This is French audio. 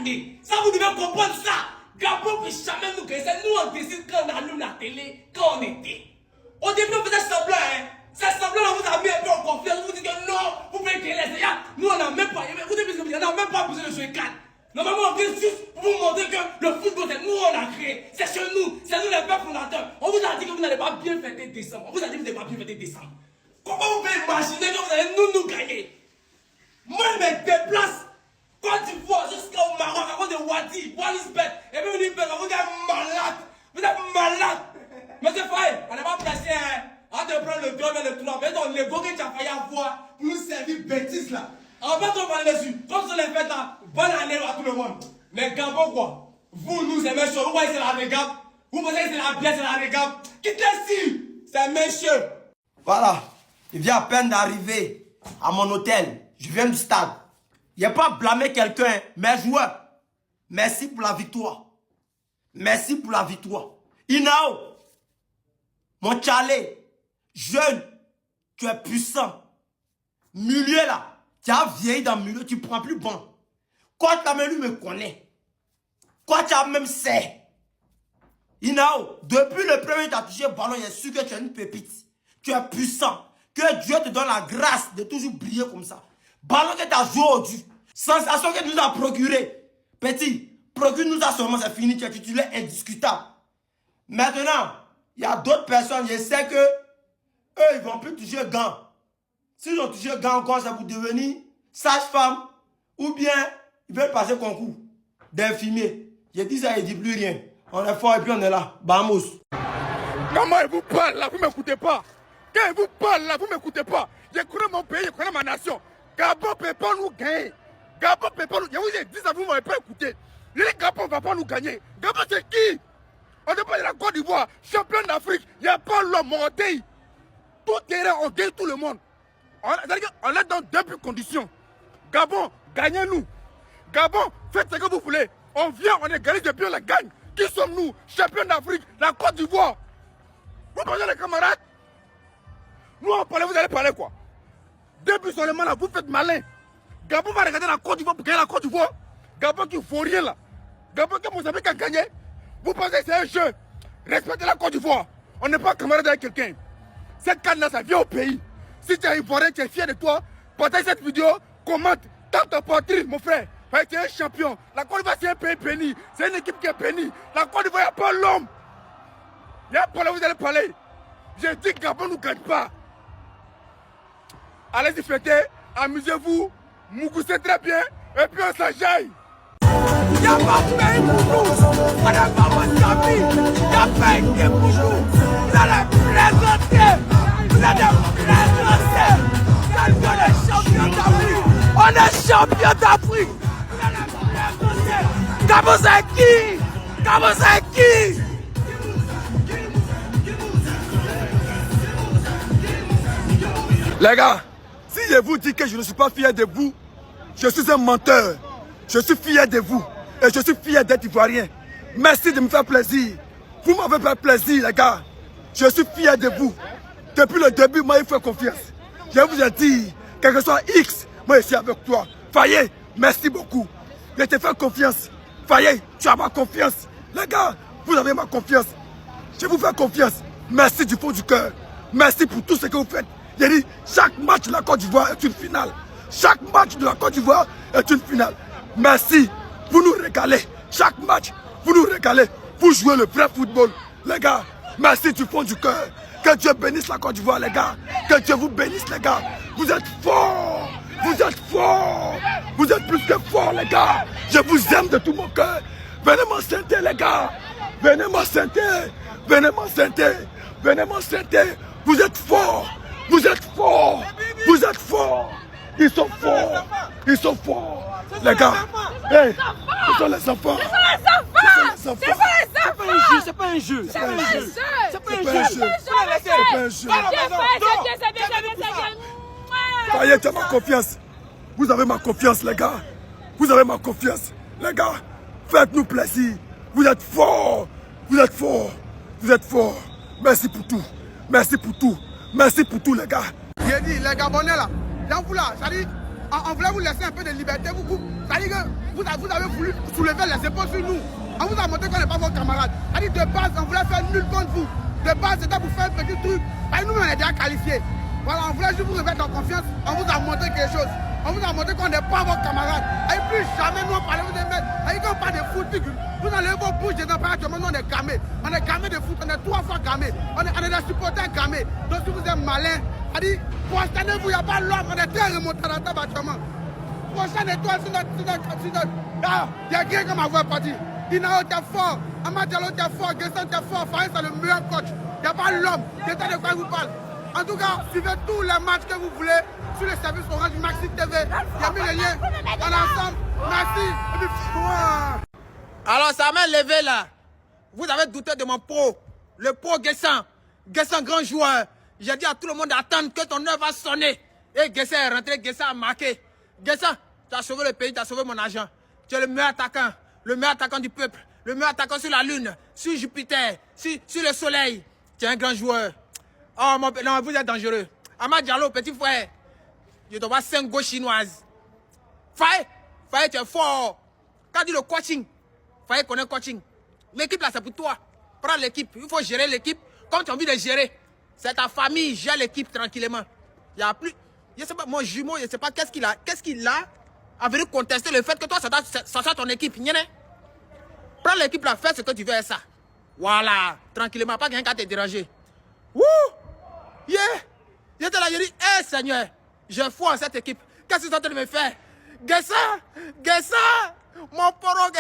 année. Ça, vous devez comprendre ça. Gabon peut jamais nous gagner. C'est nous, on décide quand on allume la télé, quand on était. Au début, on faisait semblant, hein. C'est semblant, on vous a mis un peu en confiance. Vous dites que non, vous pouvez gagner les gars. Nous, on n'a même pas, vous devez on n'a même pas besoin de jouer 4. Normalement, on vient juste pour vous montrer que le football, c'est nous, on a créé. C'est chez nous, c'est nous les pères fondateurs. On vous a dit que vous n'allez pas bien fêter décembre. On vous a dit que vous n'allez pas bien fêter décembre. Comment vous pouvez imaginer que vous allez nous gagner? Moi, je me déplace. Quand tu vois jusqu'au Maroc, à cause de Wadi, Wallisbeth, et puis vous dites, vous êtes malade. Vous êtes malade. Monsieur Faye, on n'est pas pressé, hein. Hâte de prendre le 2 et le 3. Mais donc, les gars que tu as failli avoir pour nous servir bêtises là. On va trop parler dessus. Comme sur les fêtes là, bonne année à tout le monde. Mais Gabon quoi? Vous, nous, c'est méchant. Vous voyez, c'est la régable. Vous pensez que c'est la blesse, c'est la régable. Quittez-le, c'est méchant. Voilà. Il vient à peine d'arriver à mon hôtel. Je viens du stade. Il n'y a pas à blâmer quelqu'un, mes joueurs. Merci pour la victoire. Merci pour la victoire. Inao, mon chalet, jeune, tu es puissant. Milieu là, tu as vieilli dans le milieu, tu ne prends plus bon. Quoi tu as même lui me connaît. Quoi tu as même sait. Inao, depuis le premier tu as touché le ballon, il est sûr que tu es une pépite. Tu es puissant. Que Dieu te donne la grâce de toujours briller comme ça. Ballon que tu as joué aujourd'hui. Sensation que tu nous as procuré. Petit, procure-nous ça seulement, c'est fini. Tu es titulaire indiscutable. Maintenant, il y a d'autres personnes, je sais que eux, ils ne vont plus toucher gants. S'ils ont touché gants encore, ça pour devenir sage-femme. Ou bien, ils veulent passer concours d'infirmier. Je dis ça, il ne dit plus rien. On est fort et puis on est là. Vamos. Comment il vous parle là, vous ne m'écoutez pas. Quand il vous parle là, vous ne m'écoutez pas. Je connais mon pays, je connais ma nation. Gabon ne peut pas nous gagner. Gabon ne peut pas nous gagner. Je vous ai dit ça, vous ne m'avez pas écouté. Je dis Gabon ne va pas nous gagner. Gabon c'est qui? On ne parle de la Côte d'Ivoire, champion d'Afrique. Il n'y a pas l'homme monté. Tout terrain, on gagne tout le monde. On est dans deux conditions. Gabon, gagnez-nous. Gabon, faites ce que vous voulez. On vient, on est gagné depuis, on la gagne. Qui sommes-nous? Champion d'Afrique, la Côte d'Ivoire. Vous pensez les camarades? Nous on parle, vous allez parler quoi? Depuis seulement là, vous faites malin. Gabon va regarder la Côte d'Ivoire pour gagner la Côte d'Ivoire. Gabon qui ne faut rien là. Gabon que Mozambique a gagné. Vous pensez que c'est un jeu? Respectez la Côte d'Ivoire. On n'est pas camarade avec quelqu'un. Cette canne-là, ça vient au pays. Si tu es ivoirien, tu es fier de toi, partage cette vidéo, commente, tente ta patrie, mon frère. Tu es un champion. La Côte d'Ivoire, c'est un pays béni. C'est une équipe qui est bénie. La Côte d'Ivoire, il n'y a pas l'homme. Il n'y a pas là, vous allez parler. J'ai dit que Gabon ne nous gagne pas. Allez-y fêter, amusez-vous, mougoussez très bien, et puis on s'enjaille. Il n'y a pas de pays pour nous. On n'a pas votre famille. Il n'y a pas de pays pour nous. Vous allez présenter. Vous allez présenter. On est champion d'Afrique. On est champion d'Afrique. Vous allez présenter. Gabon c'est qui? Gabon c'est qui? Les gars, si je vous dis que je ne suis pas fier de vous, je suis un menteur. Je suis fier de vous et je suis fier d'être ivoirien. Merci de me faire plaisir. Vous m'avez fait plaisir, les gars. Je suis fier de vous. Depuis le début, moi, il faut confiance. Je vous ai dit, quel que soit X, moi, je suis avec toi. Faye, merci beaucoup. Je te fais confiance. Faye, tu as ma confiance. Les gars, vous avez ma confiance. Je vous fais confiance. Merci du fond du cœur. Merci pour tout ce que vous faites. J'ai dit, chaque match de la Côte d'Ivoire est une finale. Chaque match de la Côte d'Ivoire est une finale. Merci. Vous nous régalez. Chaque match, vous nous régalez. Vous jouez le vrai football. Les gars, merci du fond du cœur. Que Dieu bénisse la Côte d'Ivoire, les gars. Que Dieu vous bénisse, les gars. Vous êtes forts. Vous êtes forts. Vous êtes plus que forts, les gars. Je vous aime de tout mon cœur. Venez m'enceinter, les gars. Venez m'enceinter. Venez m'enceinter. Venez m'enceinter. Vous êtes forts. Vous êtes forts. Vous êtes forts. Ils sont forts. Ils sont forts. Les gars, hey, ce sont les enfants. Ce sont les enfants. C'est pas un jeu. C'est pas un jeu. C'est pas un jeu. C'est pas un jeu. Voyez, tu as ma confiance. Vous avez ma confiance, les gars. Vous avez ma confiance. Les gars, faites-nous plaisir. Vous êtes forts. Vous êtes forts. Vous êtes forts. Merci pour tout. Merci pour tout. Merci pour tout, les gars. J'ai dit, les Gabonais là, j'en vous là, ça dit, on voulait vous laisser un peu de liberté. C'est-à-dire que vous avez voulu soulever les épaules sur nous. On vous a montré qu'on n'est pas vos camarades. C'est-à-dire de base, on voulait faire nul contre vous. De base, c'était pour faire un petit truc. Nous, on est déjà qualifiés. Voilà, on voulait juste vous remettre en confiance. On vous a montré quelque chose. On vous a montré qu'on n'est pas vos camarades. Et plus jamais nous, on parlait vous des mecs. Et quand on parle de foot, vous enlevez vos bouches dedans. Pratiquement, nous, on est gamés. On est gamés de foot. On est 3 fois gamés. On est des supporters gamés. Donc, si vous êtes malin, c'est-à-dire, pour cette année, il n'y a pas l'homme. On est très remonté dans ta bâtiment. Prochaine étoile, c'est notre. Ah, il y a quelqu'un qui m'a vu partir. Dinao était fort, Amad Diallo était fort, Guessin était fort, Farid c'est le meilleur coach. Il n'y a pas l'homme, c'est de quoi je vous parle. En tout cas, suivez tous les matchs que vous voulez sur le service Orange Maxi TV. Il y a mis le lien en ensemble. Merci. Et puis, alors, ça m'a levé là. Vous avez douté de mon pro, le pro Guessin. Guessin, grand joueur. J'ai dit à tout le monde d'attendre que ton heure va sonner. Et Guessin est rentré, Guessin a marqué. Guessin, tu as sauvé le pays, tu as sauvé mon argent. Tu es le meilleur attaquant. Le meilleur attaquant du peuple, le meilleur attaquant sur la lune, sur Jupiter, sur le soleil. Tu es un grand joueur. Oh mon père, non, vous êtes dangereux. Amad Diallo, petit frère, je te vois 5 gauches chinoises. Faye, tu es fort. Quand tu dis le coaching, Faye connaît le coaching. L'équipe là, c'est pour toi. Prends l'équipe, il faut gérer l'équipe comme tu as envie de gérer. C'est ta famille, gère l'équipe tranquillement. Il n'y a plus, je ne sais pas, mon jumeau, je ne sais pas qu'est-ce qu'il a à venir contester le fait que toi, ça soit ton équipe. Prends l'équipe là, fais ce que tu veux avec ça. Voilà, tranquillement, pas quelqu'un qui te déranger. Wouh! Yeah! J'étais là, j'ai dit, hé Seigneur, j'ai foi en cette équipe. Qu'est-ce que tu es en train de me faire? Guessin! Mon poro!